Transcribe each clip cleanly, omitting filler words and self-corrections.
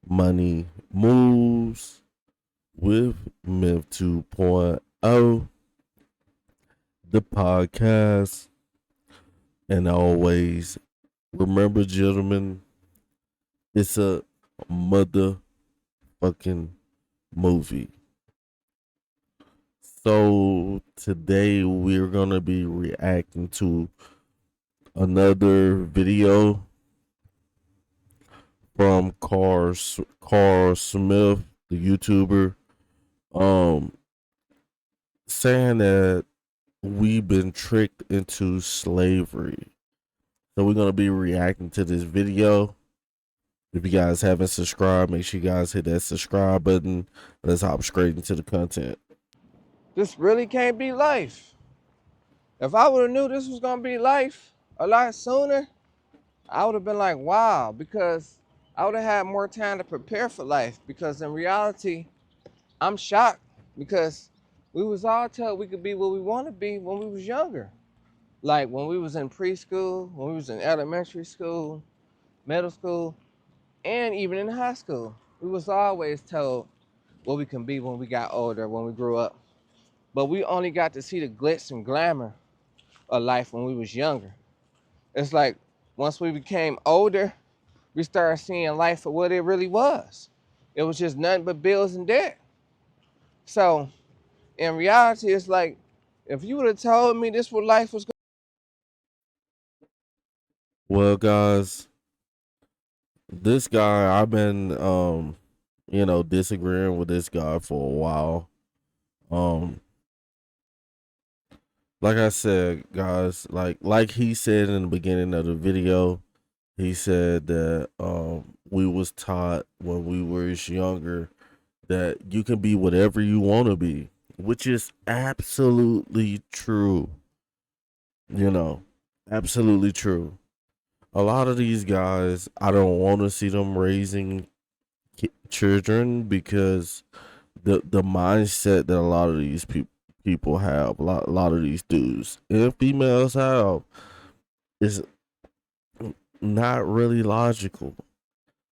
Money Moves with Myth 2.0, the podcast. And always remember, gentlemen, it's a motherfucking movie. So today we're going to be reacting to another video from Carl Smith, the YouTuber, um, saying that we've been tricked into slavery. So we're gonna be reacting to this video. If you guys haven't subscribed, make sure you guys hit that subscribe button. Let's hop straight into the content. This really can't be life. If I would have knew this was gonna be life a lot sooner, I would have been like, wow, because I would have had more time to prepare for life. Because in reality, I'm shocked because we was all told we could be what we want to be when we was younger. Like when we was in preschool, when we was in elementary school, middle school, and even in high school. We was always told what we can be when we got older, when we grew up. But we only got to see the glitz and glamour of life when we was younger. It's like once we became older, we started seeing life for what it really was. It was just nothing but bills and debt. So in reality, it's like if you would have told me this what life was Well, guys, this guy I've been disagreeing with this guy for a while. Um like I said, guys, like he said in the beginning of the video, he said that we was taught when we were younger that you can be whatever you want to be, which is absolutely true. You know, absolutely true. A lot of these guys, I don't want to see them raising children because the mindset that a lot of these people have, a lot of these dudes and females have, is not really logical.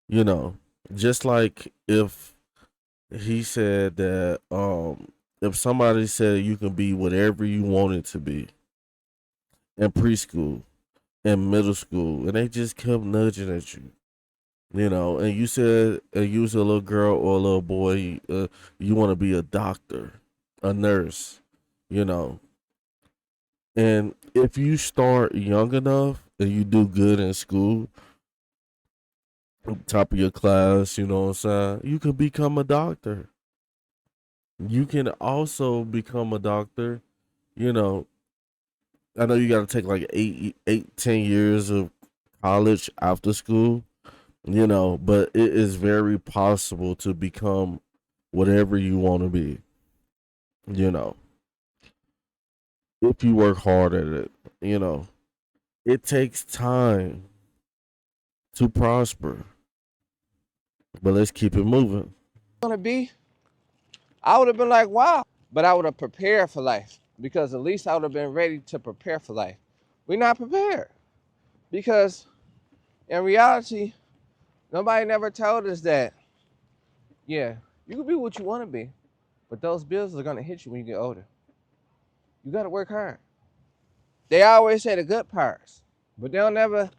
You know, just like if he said that if somebody said you can be whatever you wanted to be in preschool and middle school and they just kept nudging at you, and you said you was a little girl or a little boy, you want to be a doctor, a nurse, you know and if you start young enough and you do good in school, top of your class, you know what I'm saying, you can become a doctor. You can also become a doctor. You know, I know you got to take like 10 years of college after school. But it is very possible to become whatever you want to be. You know, if you work hard at it. You know, it takes time to prosper. But let's keep it moving. gonna be, I would have been like, wow. But I would have prepared for life because at least I would have been ready to prepare for life. We're not prepared because in reality, nobody never told us that, yeah, you can be what you want to be, but those bills are gonna hit you when you get older. You gotta work hard. They always say the good parts, but they'll never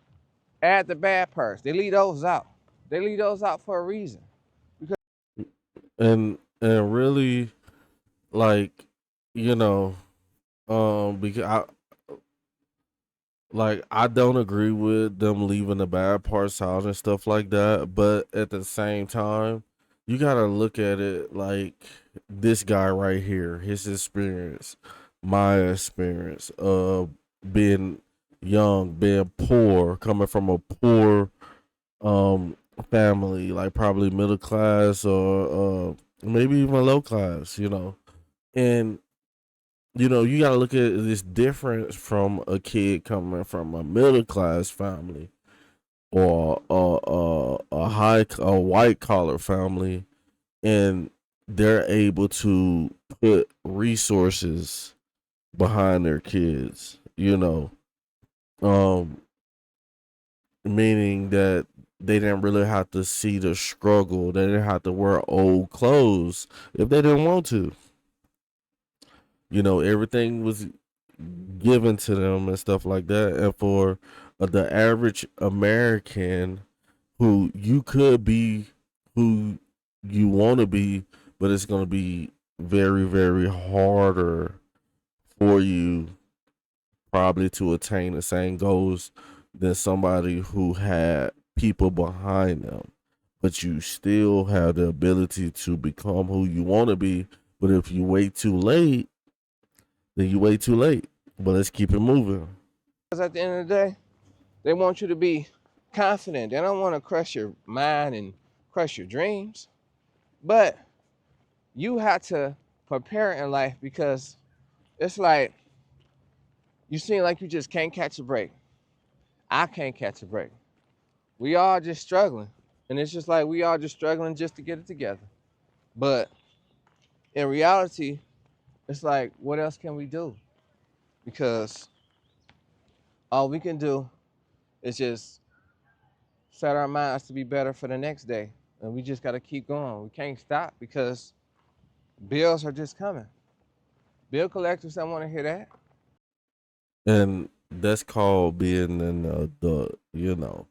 add the bad parts. They leave those out. They leave those out for a reason. Because And really, like, you know, because I don't agree with them leaving the bad parts out and stuff like that, but at the same time, you gotta look at it like this guy right here, his experience, my experience of being young, being poor, coming from a poor family, like probably middle class or maybe even low class, and you got to look at this difference from a kid coming from a middle class family or a white collar family, and they're able to put resources behind their kids. Um, Meaning that they didn't really have to see the struggle. They didn't have to wear old clothes if they didn't want to. Everything was given to them and stuff like that. And for the average American, who you could be who you want to be, but it's going to be very, very harder for you probably to attain the same goals than somebody who had people behind them. But you still have the ability to become who you want to be. But if you wait too late, then you wait too late. But let's keep it moving. Because at the end of the day, they want you to be confident. They don't want to crush your mind and crush your dreams. But you have to prepare in life because it's like you seem like you just can't catch a break. I can't catch a break. We all just struggling. And it's just like we all just struggling just to get it together. But in reality, it's like, what else can we do? Because all we can do is just set our minds to be better for the next day. And we just got to keep going. We can't stop because bills are just coming. Bill collectors don't want to hear that. And that's called being an adult.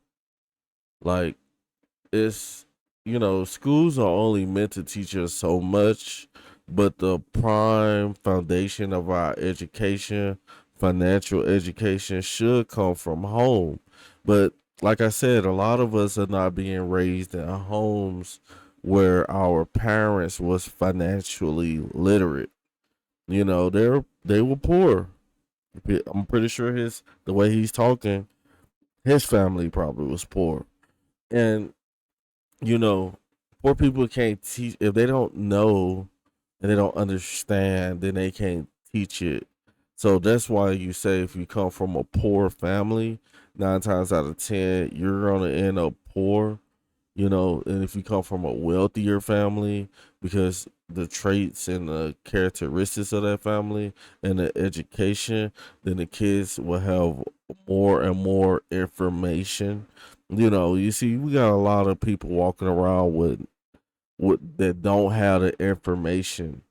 Like, it's, schools are only meant to teach us so much, but the prime foundation of our education, financial education, should come from home. But like I said, a lot of us are not being raised in homes where our parents was financially literate. They were poor. I'm pretty sure the way he's talking, his family probably was poor. And you know, poor people can't teach if they don't know and they don't understand, then they can't teach it. So that's why you say if you come from a poor family, 9 times out of 10, you're gonna end up poor. And if you come from a wealthier family, because the traits and the characteristics of that family and the education, then the kids will have more and more information. You see, we got a lot of people walking around with that don't have the information,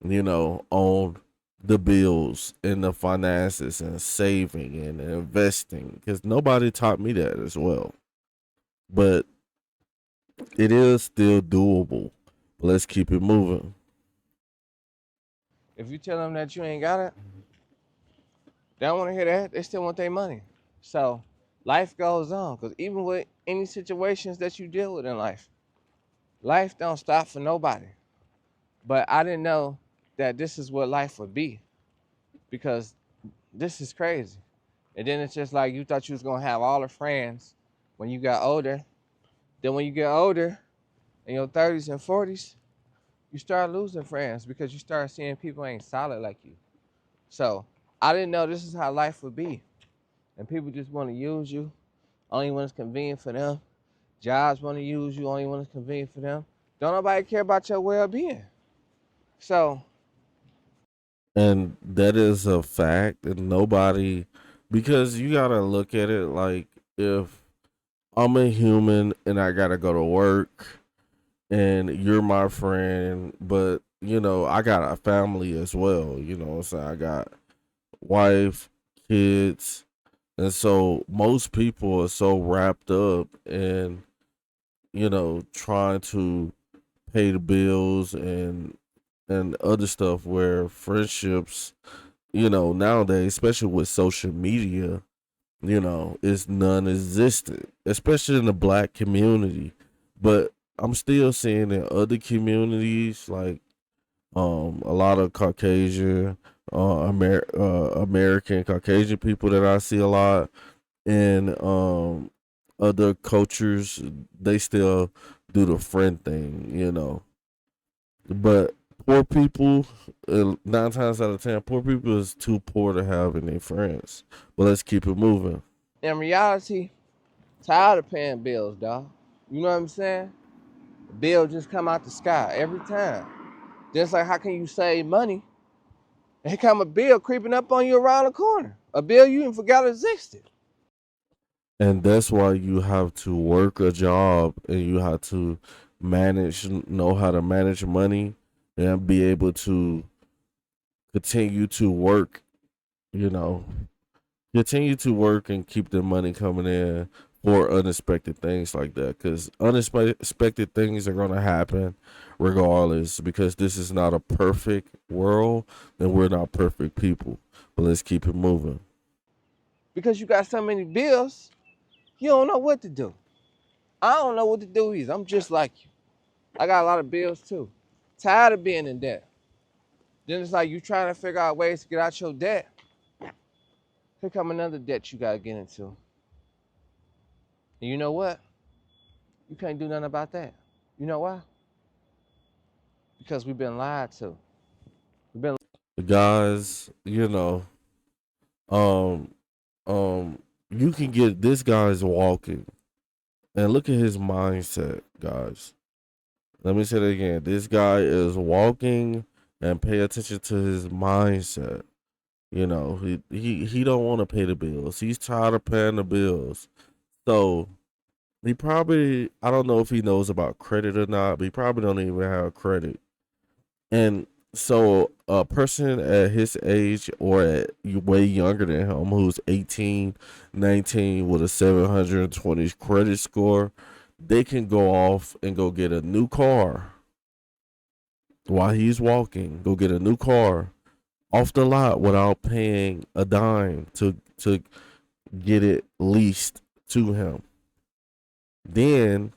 on the bills and the finances and saving and investing, because nobody taught me that as well. But it is still doable. Let's keep it moving. If you tell them that you ain't got it, they don't want to hear that. They still want their money. So life goes on because even with any situations that you deal with in life, life don't stop for nobody. But I didn't know that this is what life would be because this is crazy. And then it's just like you thought you was gonna have all the friends when you got older. Then when you get older, in your 30s and 40s, you start losing friends because you start seeing people ain't solid like you. So I didn't know this is how life would be. And people just want to use you only when it's convenient for them. Jobs want to use you only when it's convenient for them. Don't nobody care about your well-being. So And that is a fact. And nobody, because you got to look at it like, if I'm a human and I got to go to work and you're my friend, but, I got a family as well. What I'm saying? I got wife, kids. And so most people are so wrapped up in, trying to pay the bills and other stuff, where friendships, nowadays, especially with social media, is non-existent, especially in the black community. But I'm still seeing in other communities, like a lot of Caucasian, American Caucasian people that I see a lot in other cultures, they still do the friend thing. But poor people, 9 times out of 10, poor people is too poor to have any friends. But let's keep it moving. in reality, tired of paying bills, dog. You know what I'm saying? The bill just come out the sky every time. Just like how can you save money? Here come a bill creeping up on you around the corner. A bill you even forgot existed. And that's why you have to work a job and you have to know how to manage money and be able to continue to work, you know, continue to work and keep the money coming in for unexpected things like that. Because unexpected things are going to happen regardless, because this is not a perfect world and we're not perfect people. But let's keep it moving. Because you got so many bills, you don't know what to do. I don't know what to do either. I'm just like you. I got a lot of bills too. Tired of being in debt. Then it's like you trying to figure out ways to get out your debt. Here come another debt you gotta get into. And you know what? You can't do nothing about that. You know why? Because we've been lied to. We've been Guys, um, um, you can get this guy's walking and look at his mindset, guys. Let me say that again. This guy is walking and pay attention to his mindset. He don't want to pay the bills. He's tired of paying the bills. So he probably, I don't know if he knows about credit or not, but he probably don't even have credit. And so a person at his age or way younger than him who's 18, 19 with a 720 credit score, they can go off and go get a new car while he's walking, go get a new car off the lot without paying a dime to get it leased to him. Then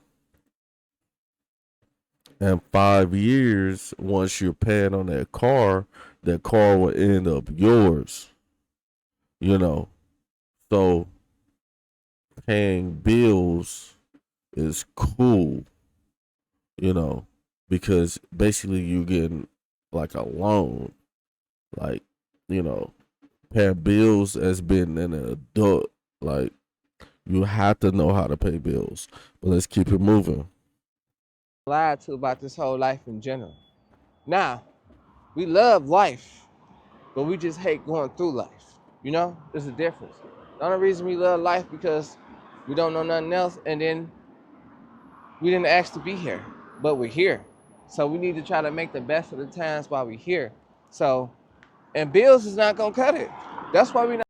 in 5 years, once you're paying on that car will end up yours. You know. So paying bills is cool, because basically you getting like a loan. Like, paying bills as being an adult. Like, you have to know how to pay bills. But let's keep it moving. lied to about this whole life in general. Now, we love life, but we just hate going through life. You know, there's a difference. The only reason we love life because we don't know nothing else, and then we didn't ask to be here, but we're here. So we need to try to make the best of the times while we're here. So, and bills is not gonna cut it. That's why we not.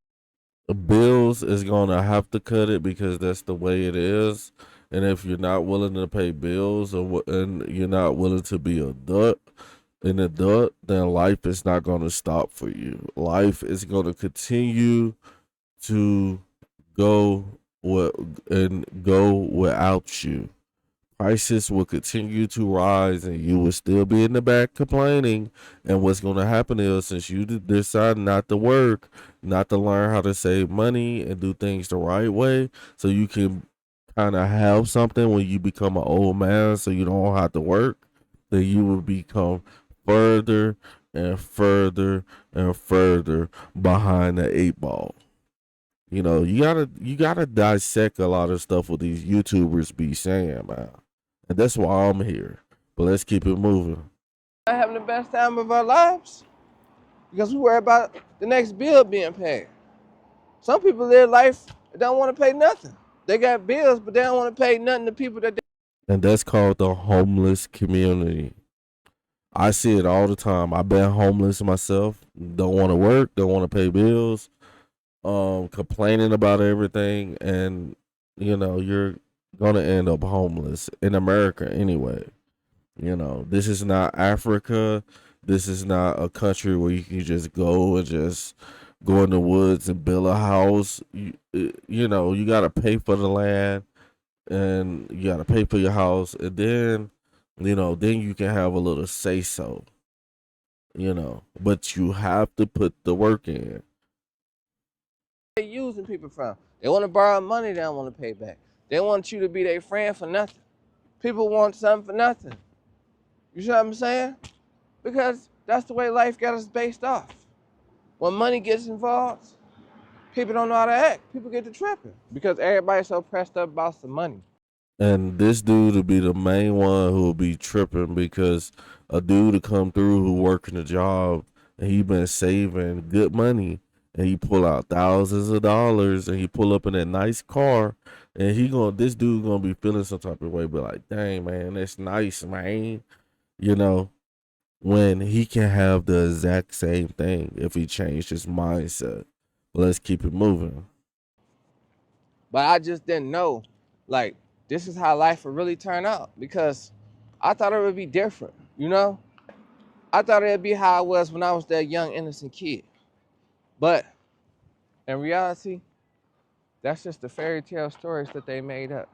The bills is gonna have to cut it because that's the way it is. And if you're not willing to pay bills and you're not willing to be an adult, then life is not gonna stop for you. Life is gonna continue to go go without you. Prices will continue to rise and you will still be in the back complaining. And what's going to happen is, since you decide not to work, not to learn how to save money and do things the right way, so you can kind of have something when you become an old man, so you don't have to work, then you will become further and further and further behind the eight ball. You gotta dissect a lot of stuff what these YouTubers be saying, man. And that's why I'm here. But let's keep it moving. Having the best time of our lives because we worry about the next bill being paid. Some people live life and don't want to pay nothing. They got bills, but they don't want to pay nothing to people that And that's called the homeless community. I see it all the time. I've been homeless myself. Don't want to work, don't want to pay bills, complaining about everything, and you're gonna end up homeless in America anyway. This is not Africa. This is not a country where you can just go and just go in the woods and build a house. You got to pay for the land and you got to pay for your house, and then you can have a little say so. But you have to put the work in. they using people from. They want to borrow money, they don't want to pay back. They want you to be their friend for nothing. People want something for nothing. You see what I'm saying? Because that's the way life got us based off. When money gets involved, people don't know how to act. People get to tripping because everybody's so pressed up about some money. And this dude will be the main one who will be tripping because a dude to come through who working a job and he been saving good money and he pull out thousands of dollars and he pull up in that nice car, and this dude gonna be feeling some type of way, but like, dang man, that's nice, man. You know, when he can have the exact same thing if he changed his mindset. Let's keep it moving. But I just didn't know, like, this is how life would really turn out because I thought it would be different, you know? I thought it'd be how it was when I was that young, innocent kid. But in reality, that's just the fairy tale stories that they made up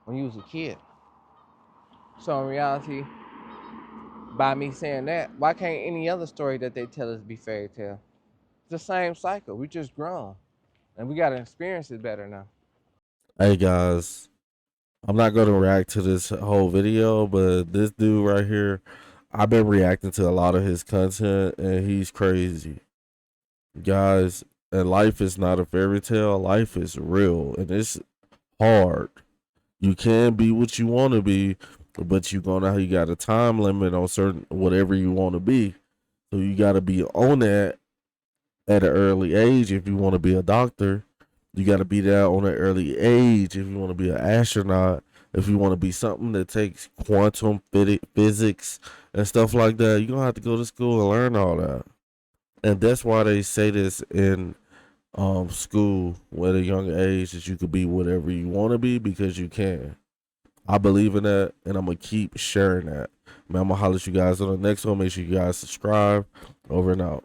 when you was a kid. So in reality, by me saying that, why can't any other story that they tell us be fairy tale? It's the same cycle. We just grown. And we gotta experience it better now. Hey guys, I'm not gonna react to this whole video, but this dude right here, I've been reacting to a lot of his content, and he's crazy, guys. And life is not a fairy tale. Life is real, and it's hard. You can be what you want to be, but you got a time limit on certain whatever you want to be. So you got to be on that at an early age if you want to be a doctor. You got to be there on an early age if you want to be an astronaut. If you want to be something that takes quantum physics and stuff like that, you're gonna have to go to school and learn all that. And that's why they say this in school at a young age, that you could be whatever you want to be because you can. I believe in that, and I'm gonna keep sharing that. Man, I'm gonna holler at you guys on the next one. Make sure you guys subscribe. Over and out.